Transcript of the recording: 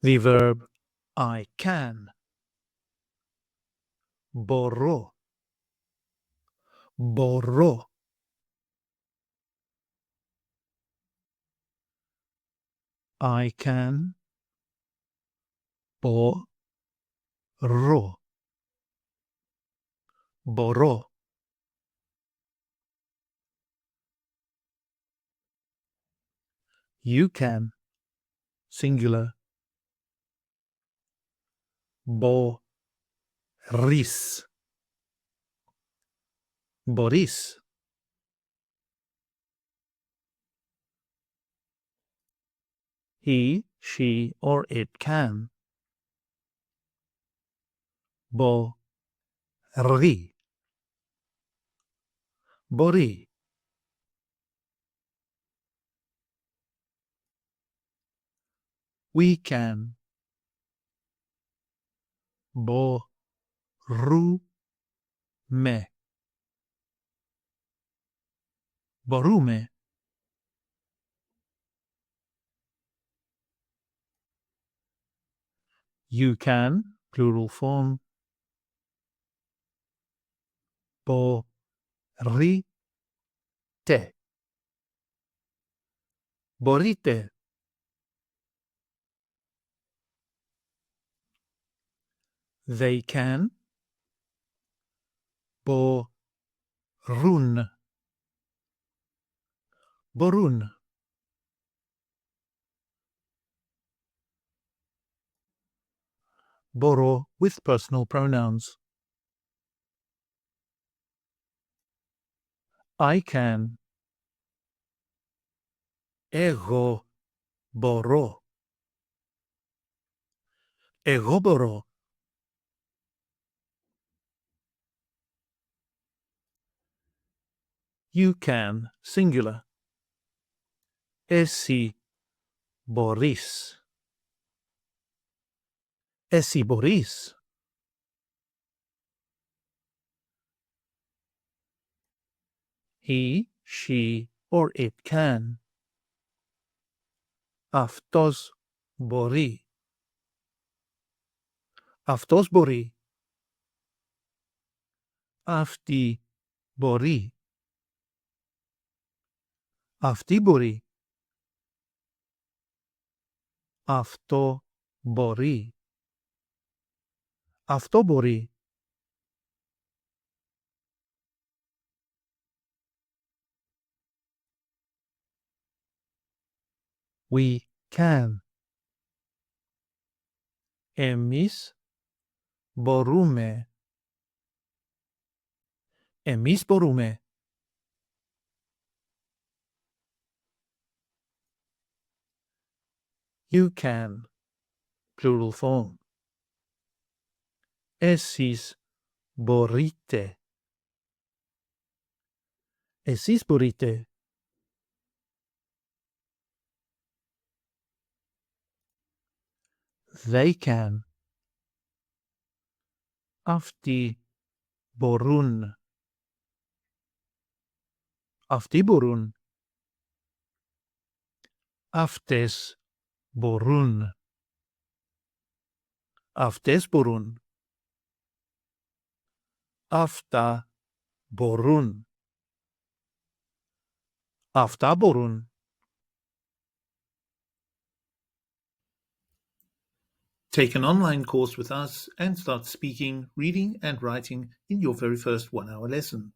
The verb I can. Μπορώ. Μπορώ. I can. Μπορώ. Μπορώ. You can. Singular. Μπορείς. Μπορείς. He, she, or it can. Μπορεί. Μπορεί. We can. Μπορούμε. Μπορούμε. You can, plural form. Μπορείτε. Μπορείτε. They can. Μπορούν. Μπορούν. Μπορώ with personal pronouns. I can. Εγώ μπορώ. Εγώ μπορώ. You can, singular. Εσύ μπορείς. Εσύ μπορείς. He, she, or it can. Αυτός μπορεί. Αυτός μπορεί. Αυτή μπορεί. Αυτή μπορεί. Αυτό μπορεί. Αυτό μπορεί. We can. Εμείς μπορούμε. Εμείς μπορούμε. You can, plural form. Εσείς μπορείτε. Εσείς μπορείτε. They can. Αυτοί μπορούν. Αυτοί μπορούν. Αυτές μπορούν. Αυτές μπορούν. Αυτά μπορούν. Αυτά μπορούν. Take an online course with us and start speaking, reading and writing in your very first 1-hour lesson.